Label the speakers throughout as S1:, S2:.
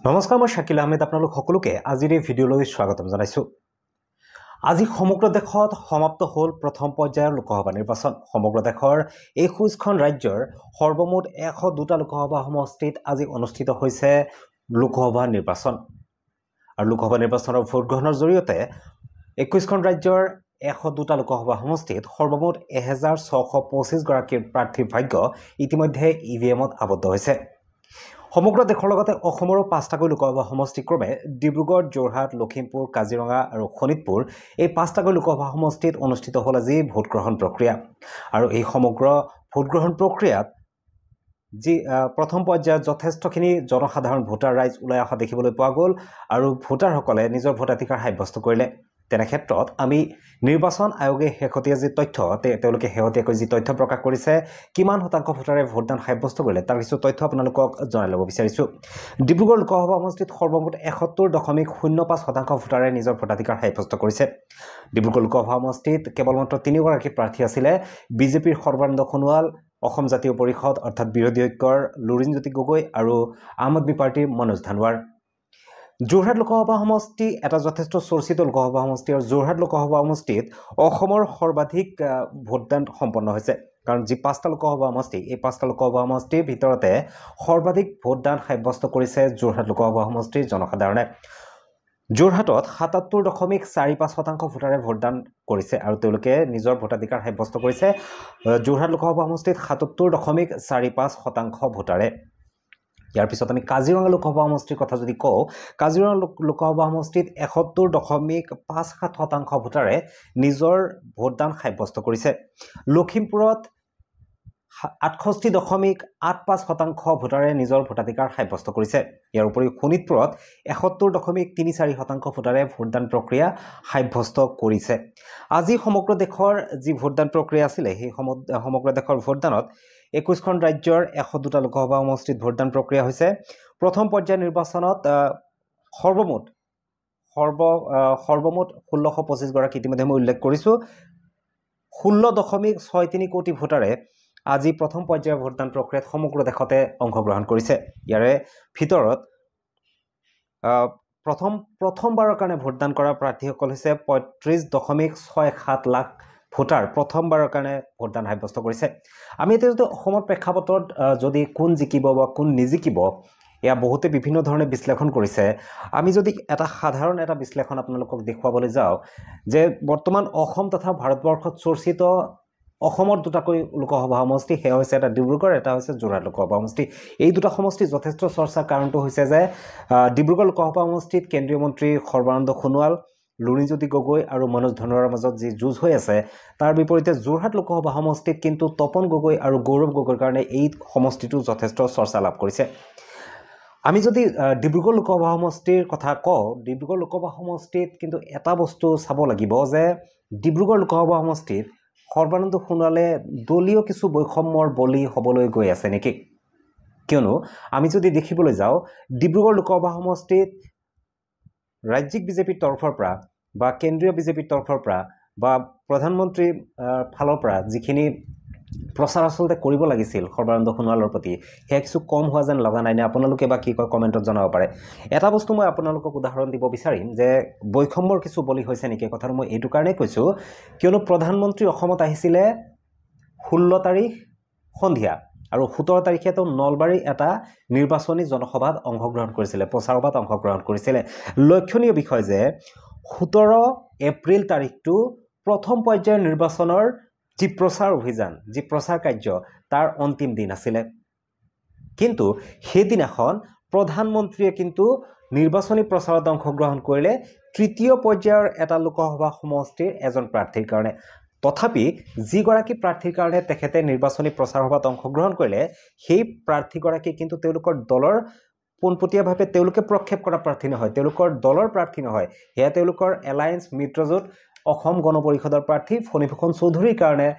S1: নমস্কাৰ, মই শাকিল আহমেদ আপোনালোক সকলোকে আজিৰ এই ভিডিঅ'লৈ স্বাগতম জনাইছোঁ। আজি সমগ্ৰ দেশত সমাপ্ত হ'ল প্ৰথম পৰ্যায়ৰ লোকসভা নিৰ্বাচন। সমগ্ৰ দেশৰ 21খন ৰাজ্যৰ সৰ্বমুঠ 102টা লোকসভা সমষ্টিত আজি অনুষ্ঠিত হৈছে লোকসভা নিৰ্বাচন। আৰু লোকসভা নিৰ্বাচনৰ ভোট গ্ৰহণৰ জৰিয়তে 21খন ৰাজ্যৰ 102টা লোকসভা সমষ্টিত সৰ্বমুঠ 1625 গৰাকীৰ প্ৰাৰ্থীৰ ভাগ্য ইতিমধ্যে ইভিএমত আবদ্ধ হৈছে। সমগ্ৰ দেশৰ লগতে অসমৰো 5টাকৈ লোকসভা সমষ্টি ক্ৰমে ডিব্ৰুগড়, যোৰহাট, লখিমপুৰ, কাজিৰঙা আৰু শোণিতপুৰ এই 5টাকৈ লোকসভা সমষ্টিত অনুষ্ঠিত হ'ল আজি ভোট গ্ৰহণ প্ৰক্ৰিয়া। আৰু এই সমগ্ৰ ভোট গ্ৰহণ প্ৰক্ৰিয়াত যি প্ৰথম পৰ্যায়ত যথেষ্টখিনি জনসাধাৰণ ভোটাৰ ৰাইজ ওলাই অহা দেখিবলৈ পোৱা গ'ল আৰু ভোটাৰসকলে নিজৰ ভোটাধিকাৰ সাব্যস্ত কৰিলে। তেনে ক্ষেত্ৰত আমি নিৰ্বাচন আয়োগে শেহতীয়া যি তথ্য তেওঁলোকে শেহতীয়াকৈ যি তথ্য প্ৰকাশ কৰিছে, কিমান শতাংশ ভোটাৰে ভোটদান সাব্যস্ত কৰিলে তাৰ কিছু তথ্য আপোনালোকক জনাই ল'ব বিচাৰিছোঁ। ডিব্ৰুগড় লোকসভা সমষ্টিত সৰ্বমুঠ 71.05% ভোটাৰে নিজৰ ভোটাধিকাৰ সাব্যস্ত কৰিছে। ডিব্ৰুগড় লোকসভা সমষ্টিত কেৱলমাত্ৰ 3গৰাকী প্ৰাৰ্থী আছিলে। বিজেপিৰ সৰ্বানন্দ সোণোৱাল, অসম জাতীয় পৰিষদ অৰ্থাৎ বিৰোধী ঐক্যৰ লুৰিণজ্যোতি গগৈ আৰু আম আদমি পাৰ্টিৰ মনোজ ধানোৱাৰ। যোৰহাট লোকসভা সমষ্টি এটা যথেষ্ট চৰ্চিত লোকসভা সমষ্টি আৰু যোৰহাট লোকসভা সমষ্টিত অসমৰ সৰ্বাধিক ভোটদান সম্পন্ন হৈছে। কাৰণ যি 5টা লোকসভা সমষ্টি, এই 5টা লোকসভা সমষ্টিৰ ভিতৰতে সৰ্বাধিক ভোটদান সাব্যস্ত কৰিছে যোৰহাট লোকসভা সমষ্টিৰ জনসাধাৰণে। যোৰহাটত 77.45% ভোটাৰে ভোটদান কৰিছে আৰু তেওঁলোকে নিজৰ ভোটাধিকাৰ সাব্যস্ত কৰিছে। যোৰহাট লোকসভা সমষ্টিত 77.45% ভোটাৰে। ইয়াৰ পিছত আমি কাজিৰঙা লোকসভা সমষ্টিৰ কথা যদি কওঁ, কাজিৰঙা লোকসভা সমষ্টিত 71.57% ভোটাৰে নিজৰ ভোটদান সাব্যস্ত কৰিছে। লখিমপুৰত 68.85% ভোটাৰে নিজৰ ভোটাধিকাৰ সাব্যস্ত কৰিছে। ইয়াৰ উপৰিও শোণিতপুৰত 71.34% ভোটাৰে ভোটদান প্ৰক্ৰিয়া সাব্যস্ত কৰিছে। আজি সমগ্ৰ দেশৰ যি ভোটদান প্ৰক্ৰিয়া আছিলে, সেই সমগ্ৰ দেশৰ ভোটদানত 21খন ৰাজ্যৰ 102টা লোকসভা সমষ্টিত ভোটদান প্ৰক্ৰিয়া হৈছে। প্ৰথম পৰ্যায়ৰ নিৰ্বাচনত সৰ্বমুঠ 1625 গৰাকী ইতিমধ্যে মই উল্লেখ কৰিছোঁ। 16.63 কোটি ভোটাৰে আজি প্ৰথম পৰ্যায়ৰ ভোটদান প্ৰক্ৰিয়াত সমগ্ৰ দেশতে অংশগ্ৰহণ কৰিছে। ইয়াৰে ভিতৰত প্ৰথমবাৰৰ কাৰণে ভোটদান কৰা প্ৰাৰ্থীসকল হৈছে 35.67 লাখ ভোটাৰ প্ৰথমবাৰৰ কাৰণে ভোটদান সাব্যস্ত কৰিছে। আমি এতিয়া যদি অসমৰ প্ৰেক্ষাপটত যদি কোন জিকিব বা কোন নিজিকিব, এয়া বহুতে বিভিন্ন ধৰণে বিশ্লেষণ কৰিছে। আমি যদি সাধাৰণ এটা বিশ্লেষণ আপোনালোকক দেখুৱাবলৈ যাওঁ যে বৰ্তমান অসম তথা ভাৰতবৰ্ষত চৰ্চিত অসমৰ 2টাকৈ লোকসভা সমষ্টি, সেয়া হৈছে এটা ডিব্ৰুগড়, এটা হৈছে যোৰহাট লোকসভা সমষ্টি। এই 2টা সমষ্টি যথেষ্ট চৰ্চাৰ কাৰণটো হৈছে যে ডিব্ৰুগড় লোকসভা সমষ্টিত কেন্দ্ৰীয় মন্ত্ৰী সৰ্বানন্দ সোণোৱাল, লুৰিণজ্যোতি গগৈ আৰু মনোজ ধানোৱাৰৰ মাজত যি যুঁজ হৈ আছে, তাৰ বিপৰীতে যোৰহাট লোকসভা সমষ্টিত কিন্তু তপন গগৈ আৰু গৌৰৱ গগৈৰ কাৰণে এই সমষ্টিটো যথেষ্ট চৰ্চা লাভ কৰিছে। আমি যদি ডিব্ৰুগড় লোকসভা সমষ্টিৰ কথা কওঁ, ডিব্ৰুগড় লোকসভা সমষ্টিত কিন্তু এটা বস্তু চাব লাগিব যে ডিব্ৰুগড় লোকসভা সমষ্টিত সৰ্বানন্দ সোণোৱালে দলীয় কিছু বৈষম্যৰ বলি হ'বলৈ গৈ আছে নেকি? কিয়নো আমি যদি দেখিবলৈ যাওঁ, ডিব্ৰুগড় লোকসভা সমষ্টিত ৰাজ্যিক বিজেপিৰ তৰফৰ পৰা বা কেন্দ্ৰীয় বিজেপিৰ তৰফৰ পৰা বা প্ৰধানমন্ত্ৰীৰ ফালৰ পৰা যিখিনি প্ৰচাৰ আচলতে কৰিব লাগিছিল সৰ্বানন্দ সোণোৱালৰ প্ৰতি, সেয়া কিছু কম হোৱা যেন লগা নাই নে? আপোনালোকে বা কি কয় কমেণ্টত জনাব পাৰে। এটা বস্তু মই আপোনালোকক উদাহৰণ দিব বিচাৰিম যে বৈষম্যৰ কিছু বলি হৈছে নেকি। কথাটো মই এইটো কাৰণেই কৈছোঁ কিয়নো প্ৰধানমন্ত্ৰী অসমত আহিছিলে 16 তাৰিখ সন্ধিয়া আৰু 17 তাৰিখে তেওঁ নলবাৰী এটা নিৰ্বাচনী জনসভাত অংশগ্ৰহণ কৰিছিলে, প্ৰচাৰ সভাত অংশগ্ৰহণ কৰিছিলে। লক্ষণীয় বিষয় যে 17 এপ্ৰিল তাৰিখটো প্ৰথম পৰ্যায়ৰ নিৰ্বাচনৰ যি প্ৰচাৰ অভিযান, যি প্ৰচাৰ কাৰ্য, তাৰ অন্তিম দিন আছিলে। কিন্তু সেইদিনাখন প্ৰধানমন্ত্ৰীয়ে কিন্তু নিৰ্বাচনী প্ৰচাৰত অংশগ্ৰহণ কৰিলে 3য় পৰ্যায়ৰ এটা লোকসভা সমষ্টিৰ এজন প্ৰাৰ্থীৰ কাৰণে। তথাপি যিগৰাকী প্ৰাৰ্থীৰ কাৰণে তেখেতে নিৰ্বাচনী প্ৰচাৰ সভাত অংশগ্ৰহণ কৰিলে, সেই প্ৰাৰ্থীগৰাকী কিন্তু তেওঁলোকৰ দলৰ পোনপটীয়াভাৱে তেওঁলোকে প্ৰক্ষেপ কৰা প্ৰাৰ্থী নহয়, তেওঁলোকৰ দলৰ প্ৰাৰ্থী নহয়, সেয়া তেওঁলোকৰ এলায়েন্স মিত্ৰজোঁট অসম গণ পৰিষদৰ প্ৰাৰ্থী ফণীভূষণ চৌধুৰীৰ কাৰণে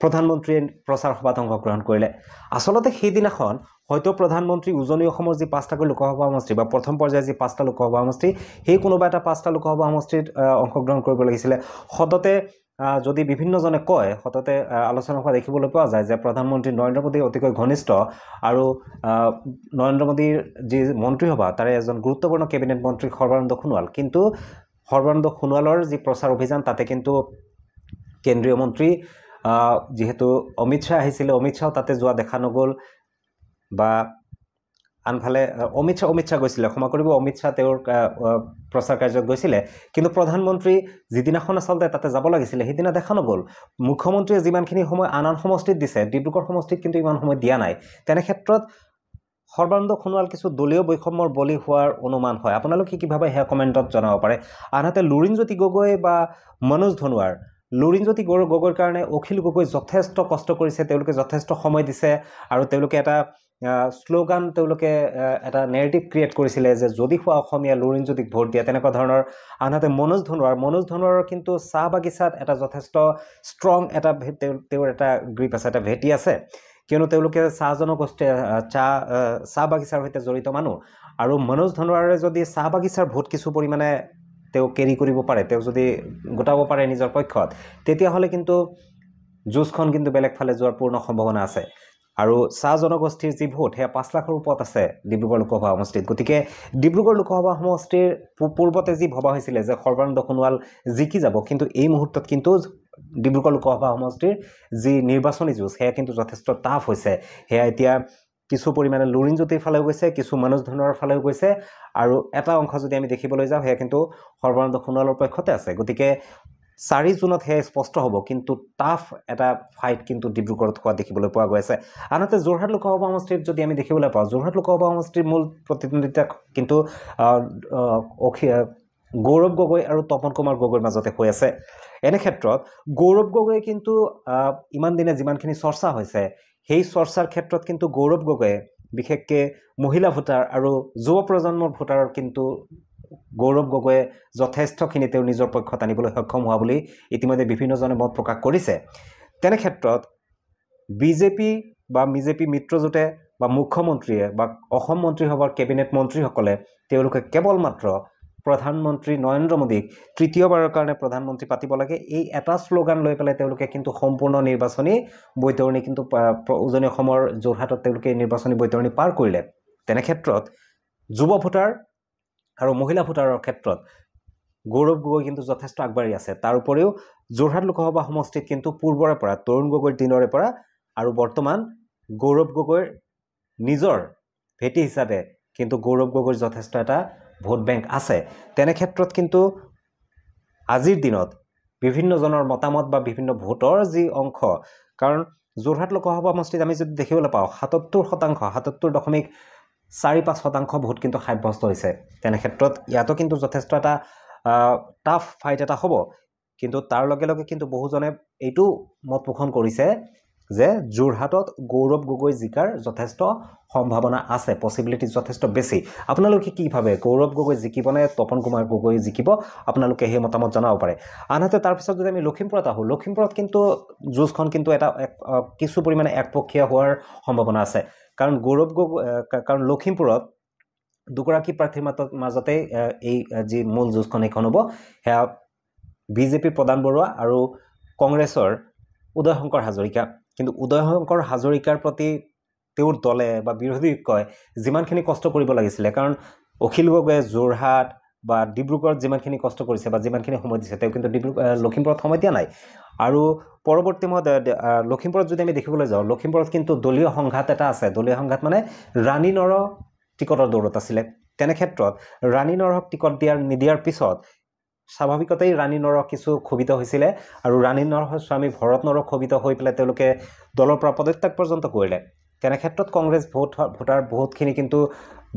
S1: প্ৰধানমন্ত্ৰীয়ে প্ৰচাৰ সভাত অংশগ্ৰহণ কৰিলে। আচলতে সেইদিনাখন হয়তো প্ৰধানমন্ত্ৰী উজনি অসমৰ যি 5টাকৈ লোকসভা সমষ্টি বা প্ৰথম পৰ্যায়ৰ যি 5টা লোকসভা সমষ্টি, সেই কোনোবা এটা 5টা লোকসভা সমষ্টিত অংশগ্ৰহণ কৰিব লাগিছিলে। সদতে যদি বিভিন্নজনে কয় সততে আলোচনা কৰা দেখিবলৈ পোৱা যায় যে প্ৰধানমন্ত্ৰী নৰেন্দ্ৰ মোদী অতিকৈ ঘনিষ্ঠ আৰু নৰেন্দ্ৰ মোদীৰ যি মন্ত্ৰীসভা তাৰে এজন গুৰুত্বপূৰ্ণ কেবিনেট মন্ত্ৰী সৰ্বানন্দ সোণোৱাল কিন্তু সৰ্বানন্দ সোণোৱালৰ যি প্ৰচাৰ অভিযান তাতে কিন্তু কেন্দ্ৰীয় মন্ত্ৰী যেহেতু অমিত শাহ আহিছিল অমিত শাহ তাতে যোৱা দেখা নগল বা আনফালে অমিত শাহ গৈছিলে ক্ষমা কৰিব অমিত শাহ তেওঁৰ প্ৰচাৰ কাৰ্যত গৈছিলে কিন্তু প্ৰধানমন্ত্ৰী যিদিনাখন আচলতে তাতে যাব লাগিছিলে সেইদিনা দেখা নগল মুখ্যমন্ত্ৰীয়ে যিমানখিনি সময় আন সমষ্টিত দিছে ডিব্ৰুগড় সমষ্টিত কিন্তু ইমান সময় দিয়া নাই তেনে ক্ষেত্ৰত সৰ্বানন্দ সোণোৱাল কিছু দলীয় বৈষম্যৰ বলি হোৱাৰ অনুমান হয় আপোনালোকে কিভাৱে হেয়া কমেণ্টত জনাব পাৰে আনহাতে লুৰিণজ্যোতি গগৈ বা মনোজ ধনোৱাৰ লুৰিণজ্যোতি গগৈৰ কাৰণে অখিল গগৈ যথেষ্ট কষ্ট কৰিছে তেওঁলোকে যথেষ্ট সময় দিছে আৰু তেওঁলোকে এটা শ্লোগান তেওঁলোকে এটা নেৰেটিভ ক্ৰিয়েট কৰিছিলে যে যদি হোৱা অসমীয়া লুৰিণজ্যোতিক ভোট দিয়া তেনেকুৱা ধৰণৰ আনহাতে মনোজ ধনোৱাৰৰ কিন্তু চাহ বাগিচাত এটা যথেষ্ট ষ্ট্ৰং এটা তেওঁৰ এটা গ্ৰীপ আছে এটা ভেটি আছে কিয়নো তেওঁলোকে চাহ জনগোষ্ঠী চাহ বাগিচাৰ সৈতে জড়িত মানুহ আৰু মনোজ ধনোৱাৰে যদি চাহ বাগিচাৰ ভোট কিছু পৰিমাণে তেওঁ কেৰি কৰিব পাৰে তেওঁ যদি গোটাব পাৰে নিজৰ পক্ষত তেতিয়াহ'লে কিন্তু যুঁজখন কিন্তু বেলেগ ফালে যোৱাৰ পূৰ্ণ সম্ভাৱনা আছে আৰু চাহ জনগোষ্ঠীৰ যি ভোট সেয়া 5 লাখৰ ওপৰত আছে ডিব্ৰুগড় লোকসভা সমষ্টিত গতিকে ডিব্ৰুগড় লোকসভা সমষ্টিৰ পূৰ্বতে যি ভবা হৈছিলে যে সৰ্বানন্দ সোণোৱাল জিকি যাব কিন্তু এই মুহূৰ্তত কিন্তু ডিব্ৰুগড় লোকসভা সমষ্টিৰ যি নিৰ্বাচনী যুঁজ সেয়া কিন্তু যথেষ্ট টাফ হৈছে সেয়া এতিয়া কিছু পৰিমাণে লুৰিণজ্যোতিৰ ফালেও গৈছে কিছু মনোজ ধনোৱাৰৰ ফালেও গৈছে আৰু এটা অংশ যদি আমি দেখিবলৈ যাওঁ সেয়া কিন্তু সৰ্বানন্দ সোণোৱালৰ পক্ষতে আছে গতিকে 4 জুনত সেয়া স্পষ্ট হ'ব কিন্তু টাফ এটা ফাইট কিন্তু ডিব্ৰুগড়ত হোৱা দেখিবলৈ পোৱা গৈ আছে আনহাতে যোৰহাট লোকসভা সমষ্টিত যদি আমি দেখিবলৈ পাওঁ যোৰহাট লোকসভা সমষ্টিৰ মূল প্ৰতিদ্বন্দ্বিতা কিন্তু গৌৰৱ গগৈ আৰু তপন কুমাৰ গগৈৰ মাজতে হৈ আছে এনে ক্ষেত্ৰত গৌৰৱ গগৈ কিন্তু ইমান দিনে যিমানখিনি চৰ্চা হৈছে সেই চৰ্চাৰ ক্ষেত্ৰত কিন্তু গৌৰৱ গগৈয়ে বিশেষকৈ মহিলা ভোটাৰ আৰু যুৱ প্ৰজন্মৰ ভোটাৰৰ কিন্তু গৌৰৱ গগৈয়ে যথেষ্টখিনি তেওঁ নিজৰ পক্ষত আনিবলৈ সক্ষম হোৱা বুলি ইতিমধ্যে বিভিন্নজনে মত প্ৰকাশ কৰিছে তেনে ক্ষেত্ৰত বিজেপি মিত্ৰজোঁটে বা মুখ্যমন্ত্ৰীয়ে বা অসম মন্ত্ৰীসভাৰ কেবিনেট মন্ত্ৰীসকলে তেওঁলোকে কেৱল মাত্ৰ প্ৰধানমন্ত্ৰী নৰেন্দ্ৰ মোদীক তৃতীয়বাৰৰ কাৰণে প্ৰধানমন্ত্ৰী পাতিব লাগে এই এটা শ্লোগান লৈ পেলাই তেওঁলোকে কিন্তু সম্পূৰ্ণ নিৰ্বাচনী বৈতৰণি কিন্তু উজনি অসমৰ যোৰহাটত তেওঁলোকে নিৰ্বাচনী বৈতৰণি পাৰ কৰিলে তেনে ক্ষেত্ৰত যুৱ ভোটাৰ আৰু মহিলা ভোটাৰৰ ক্ষেত্ৰত গৌৰৱ গগৈ কিন্তু যথেষ্ট আগবাঢ়ি আছে তাৰ উপৰিও যোৰহাট লোকসভা সমষ্টিত কিন্তু পূৰ্বৰে পৰা তৰুণ গগৈৰ দিনৰে পৰা আৰু বৰ্তমান গৌৰৱ গগৈৰ নিজৰ ভেটি হিচাপে কিন্তু গৌৰৱ গগৈৰ যথেষ্ট এটা ভোট বেংক আছে তেনে ক্ষেত্ৰত কিন্তু আজিৰ দিনত বিভিন্নজনৰ মতামত বা বিভিন্ন ভোটৰ যি অংশ কাৰণ যোৰহাট লোকসভা সমষ্টিত আমি যদি দেখিবলৈ পাওঁ 77.4% ভোট কিন্তু সাব্যস্ত হৈছে তেনে ক্ষেত্ৰত ইয়াতো কিন্তু যথেষ্ট এটা টাফ ফাইট এটা হ'ব কিন্তু তাৰ লগে লগে কিন্তু বহুজনে এইটো মত পোষণ কৰিছে যে যোৰহাটত গৌৰৱ গগৈ জিকাৰ যথেষ্ট সম্ভাৱনা আছে পসিবিলিটি যথেষ্ট বেছি আপোনালোকে কি ভাবে গৌৰৱ গগৈ জিকিবনে তপন কুমাৰ গগৈ জিকিব আপোনালোকে সেই মতামত জনাব পাৰে আনহাতে তাৰ পিছত যদি আমি লখিমপুৰত আহো লখিমপুৰত কিন্তু যুঁজখন কিন্তু এটা কিছু পৰিমাণে একপক্ষীয় হোৱাৰ সম্ভাৱনা আছে কাৰণ গৌৰৱ গগৈ কাৰণ লখিমপুৰত দুগৰাকী প্ৰাৰ্থীৰ মাজতে এই যি মূল যুঁজখন এখন হ'ব সেয়া বিজেপিৰ প্ৰদান বৰুৱা আৰু কংগ্ৰেছৰ উদয় শংকৰ হাজৰিকা কিন্তু উদয় শংকৰ হাজৰিকাৰ প্ৰতি তেওঁৰ দলে বা বিৰোধী কয় যিমানখিনি কষ্ট কৰিব লাগিছিলে কাৰণ অখিল গগৈয়ে যোৰহাট বা ডিব্ৰুগড়ত যিমানখিনি কষ্ট কৰিছে বা যিমানখিনি সময় দিছে তেওঁ কিন্তু লখিমপুৰত সময় দিয়া নাই আৰু পৰৱৰ্তী সময়ত লখিমপুৰত যদি আমি দেখিবলৈ যাওঁ লখিমপুৰত কিন্তু দলীয় সংঘাত এটা আছে দলীয় সংঘাত মানে ৰাণী নৰ টিকটৰ দৌৰত আছিলে তেনে ক্ষেত্ৰত ৰাণী নৰক টিকট নিদিয়াৰ পিছত স্বাভাৱিকতেই ৰাণী নৰ কিছু ক্ষোভিত হৈছিলে আৰু ৰাণী নৰ স্বামী ভৰত নৰ ক্ষোভিত হৈ পেলাই তেওঁলোকে দলৰ পৰা পদত্যাগ পৰ্যন্ত কৰিলে তেনে ক্ষেত্ৰত কংগ্ৰেছ ভোটাৰ বহুতখিনি কিন্তু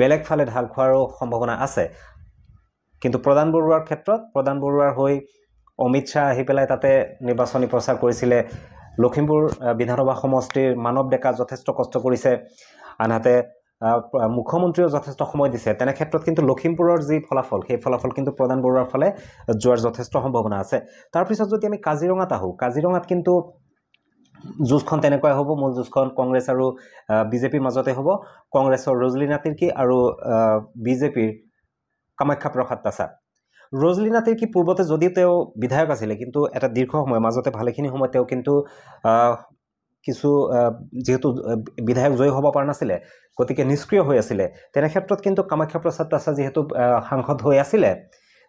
S1: বেলেগ ফালে ঢাল খোৱাৰো সম্ভাৱনা আছে কিন্তু প্ৰদান বৰুৱাৰ ক্ষেত্ৰত প্ৰদান বৰুৱাৰ হৈ অমিত শাহ আহি পেলাই তাতে নিৰ্বাচনী প্ৰচাৰ কৰিছিলে লখিমপুৰ বিধানসভা সমষ্টিৰ মানৱ ডেকা যথেষ্ট কষ্ট কৰিছে আনহাতে মুখ্যমন্ত্ৰীও যথেষ্ট সময় দিছে তেনে ক্ষেত্ৰত কিন্তু লখিমপুৰৰ যি ফলাফল সেই ফলাফল কিন্তু প্ৰদান বৰুৱাৰ ফালে যোৱাৰ যথেষ্ট সম্ভাৱনা আছে তাৰ পিছত যদি আমি কাজিৰঙাত আহো কাজিৰঙাত কিন্তু যুঁজখন তেনেকৈ হ'ব মূল যুঁজখন কংগ্ৰেছ আৰু বিজেপিৰ মাজতে হ'ব কংগ্ৰেছৰ ৰজলিনা তিৰ্কী আৰু বিজেপিৰ কামাখ্যা প্ৰসাদ তাছা ৰজলিনা নাথিৰ কি পূৰ্বতে যদিও তেওঁ বিধায়ক আছিলে কিন্তু এটা দীৰ্ঘ সময় মাজতে ভালেখিনি সময় তেওঁ কিন্তু কিছু যেহেতু বিধায়ক জয়ী হ'ব পৰা নাছিলে গতিকে নিষ্ক্ৰিয় হৈ আছিলে তেনে ক্ষেত্ৰত কিন্তু কামাখ্যা প্ৰসাদ তাছা যেহেতু সাংসদ হৈ আছিলে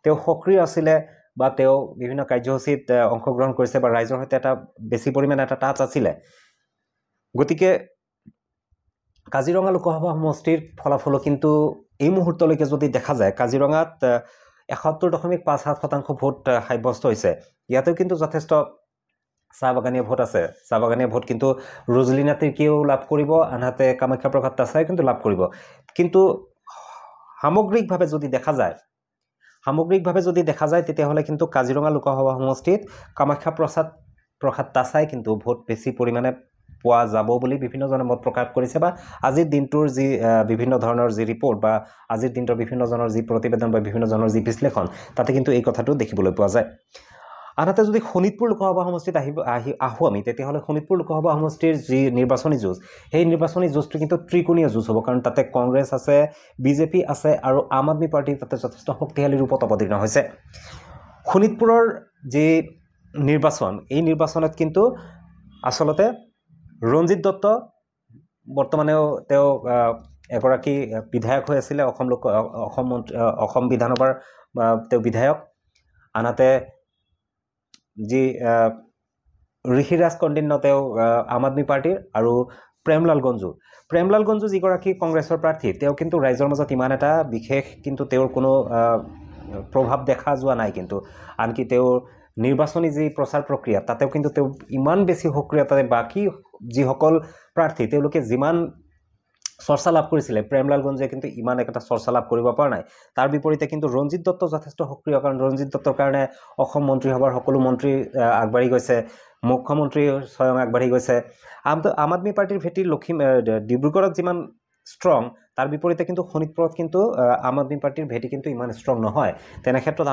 S1: তেওঁ সক্ৰিয় আছিলে বা তেওঁ বিভিন্ন কাৰ্যসূচীত অংশগ্ৰহণ কৰিছে বা ৰাইজৰ সৈতে এটা বেছি পৰিমাণে এটা টাচ আছিলে গতিকে কাজিৰঙা লোকসভা সমষ্টিৰ ফলাফলো কিন্তু এই মুহূৰ্তলৈকে যদি দেখা যায় কাজিৰঙাত ৭১.৫৭% ভোট সাব্যস্ত হৈছে ইয়াতেও কিন্তু যথেষ্ট চাহ বাগানীয়া ভোট আছে চাহ বাগানীয়া ভোট কিন্তু ৰজলিনা নাথিকেও লাভ কৰিব আনহাতে কামাখ্যা প্ৰসাদ তাছাই কিন্তু লাভ কৰিব কিন্তু সামগ্ৰিকভাৱে যদি দেখা যায় তেতিয়াহ'লে কিন্তু কাজিৰঙা লোকসভা সমষ্টিত কামাখ্যা প্ৰসাদ তাছাই কিন্তু ভোট বেছি পৰিমাণে পোৱা যাব বুলি বিভিন্নজনে মত প্ৰকাশ কৰিছে বা আজিৰ দিনটোৰ যি বিভিন্ন ধৰণৰ যি ৰিপৰ্ট বা আজিৰ দিনটোৰ বিভিন্নজনৰ যি প্ৰতিবেদন বা বিভিন্নজনৰ যি বিশ্লেষণ তাতে কিন্তু এই কথাটো দেখিবলৈ পোৱা যায় আনহাতে যদি শোণিতপুৰ লোকসভা সমষ্টিত আহোঁ আমি তেতিয়াহ'লে শোণিতপুৰ লোকসভা সমষ্টিৰ যি নিৰ্বাচনী যুঁজ সেই নিৰ্বাচনী যুঁজটো কিন্তু ত্ৰিকোণীয় যুঁজ হ'ব কাৰণ তাতে কংগ্ৰেছ আছে বিজেপি আছে আৰু আম আদমি পাৰ্টি তাতে যথেষ্ট শক্তিশালী ৰূপত অৱতীৰ্ণ হৈছে শোণিতপুৰৰ যি নিৰ্বাচন এই নিৰ্বাচনত কিন্তু আচলতে ৰঞ্জিত দত্ত বৰ্তমানেও তেওঁ এগৰাকী বিধায়ক হৈ আছিলে অসম বিধানসভাৰ তেওঁ বিধায়ক আনহাতে যি ঋষিৰাজ কন্দিন্য তেওঁ আম আদমি পাৰ্টিৰ আৰু প্ৰেমলাল গঞ্জু যিগৰাকী কংগ্ৰেছৰ প্ৰাৰ্থী তেওঁ কিন্তু ৰাইজৰ মাজত ইমান এটা বিশেষ কিন্তু তেওঁৰ কোনো প্ৰভাৱ দেখা যোৱা নাই কিন্তু আনকি তেওঁৰ নিৰ্বাচনী যি প্ৰচাৰ প্ৰক্ৰিয়া তাতেও কিন্তু তেওঁ ইমান বেছি সক্ৰিয়তাৰে বাকী যিসকল প্ৰাৰ্থী তেওঁলোকে যিমান চৰ্চা লাভ কৰিছিলে প্ৰেমলাল গঞ্জুৱে কিন্তু ইমান একটা চৰ্চা লাভ কৰিব পৰা নাই তাৰ বিপৰীতে কিন্তু ৰঞ্জিত দত্ত যথেষ্ট সক্ৰিয় কাৰণ ৰঞ্জিত দত্তৰ কাৰণে অসম মন্ত্ৰীসভাৰ সকলো মন্ত্ৰী আগবাঢ়ি গৈছে মুখ্যমন্ত্ৰী স্বয়ং আগবাঢ়ি গৈছে আম আদমি পাৰ্টিৰ ভেটি ডিব্ৰুগড়ত যিমান ষ্ট্ৰং তাৰ বিপৰীতে কিন্তু শোণিতপুৰত কিন্তু আম আদমি পাৰ্টিৰ ভেটি কিন্তু ইমান ষ্ট্ৰং নহয় তেনে ক্ষেত্ৰত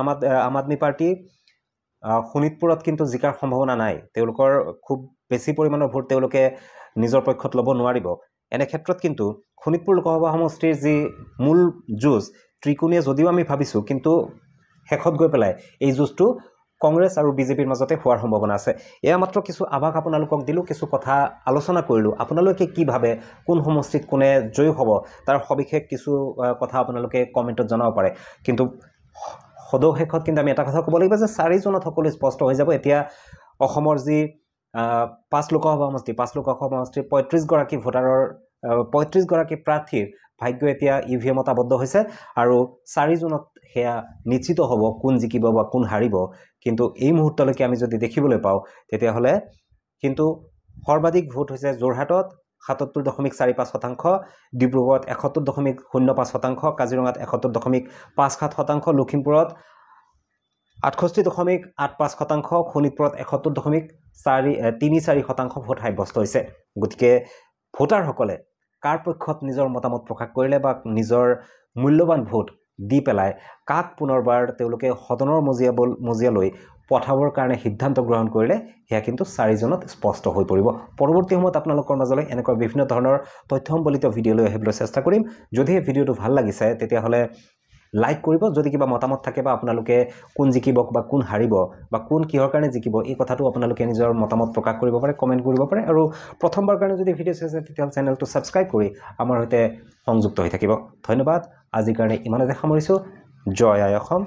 S1: আম আদমি পাৰ্টি শোণিতপুৰত কিন্তু জিকাৰ সম্ভাৱনা নাই তেওঁলোকৰ খুব বেছি পৰিমাণৰ ভোট তেওঁলোকে নিজৰ পক্ষত ল'ব নোৱাৰিব এনে ক্ষেত্ৰত কিন্তু শোণিতপুৰ লোকসভা সমষ্টিৰ যি মূল যুঁজ ত্ৰিকোণীয়া যদিও আমি ভাবিছোঁ কিন্তু শেষত গৈ পেলাই এই যুঁজটো কংগ্ৰেছ আৰু বিজেপিৰ মাজতে হোৱাৰ সম্ভাৱনা আছে এয়া মাত্ৰ কিছু আভাস আপোনালোকক দিলোঁ কিছু কথা আলোচনা কৰিলোঁ আপোনালোকে কি ভাবে কোন সমষ্টিত কোনে জয়ী হ'ব তাৰ সবিশেষ কিছু কথা আপোনালোকে কমেণ্টত জনাব পাৰে কিন্তু সদৌ কিন্তু আমি এটা কথা ক'ব লাগিব যে 4 জুনত সকলো স্পষ্ট হৈ যাব এতিয়া অসমৰ যি 5 লোকসভা সমষ্টিৰ 35 গৰাকী ভোটাৰৰ 35 গৰাকী প্ৰাৰ্থীৰ ভাগ্য এতিয়া ইভিএমত আবদ্ধ হৈছে আৰু 4 জুনত হেয়া নিশ্চিত হ'ব কোন জিকিব বা কোন হাৰিব কিন্তু এই মুহূৰ্তলৈকে আমি যদি দেখিবলৈ পাওঁ তেতিয়াহ'লে কিন্তু সৰ্বাধিক ভোট হৈছে যোৰহাটত ৭৭.৪৫%, ডিব্ৰুগড়ত ৭১.০৫%, কাজিৰঙাত ৭১.৫৭%, লখিমপুৰত ৬৮.৮৫%, শোণিতপুৰত ৭১.৩৪% ভোট সাব্যস্ত হৈছে গতিকে ভোটাৰসকলে কাৰ পক্ষত নিজৰ মতামত প্ৰকাশ কৰিলে বা নিজৰ মূল্যৱান ভোট দি পেলাই কাক পুনৰবাৰ তেওঁলোকে সদনৰ মজিয়ালৈ পঠাবৰ কাৰণে সিদ্ধান্ত গ্ৰহণ কৰিলে সেয়া কিন্তু 4 জুনত স্পষ্ট হৈ পৰিব পৰৱৰ্তী সময়ত আপোনালোকৰ মাজলৈ এনেকুৱা বিভিন্ন ধৰণৰ তথ্যসম্বলিত ভিডিঅ' লৈ আহিবলৈ চেষ্টা কৰিম যদি এই ভিডিঅ'টো ভাল লাগিছে তেতিয়াহ'লে লাইক কৰিব যদি কিবা মতামত থাকে বা আপোনালোকে কোন জিকিব বা কোন হাৰিব বা কোন কিহৰ কাৰণে জিকিব এই কথাটো আপোনালোকে নিজৰ মতামত প্ৰকাশ কৰিব পাৰে কমেণ্ট কৰিব পাৰে আৰু প্ৰথমবাৰ কাৰণে যদি ভিডিঅ' চাইছে তেতিয়াহ'লে চেনেলটো ছাবস্ক্ৰাইব কৰি আমাৰ সৈতে সংযুক্ত হৈ থাকিব ধন্যবাদ আজিৰ কাৰণে ইমানতে সামৰিছোঁ জয় আই অসম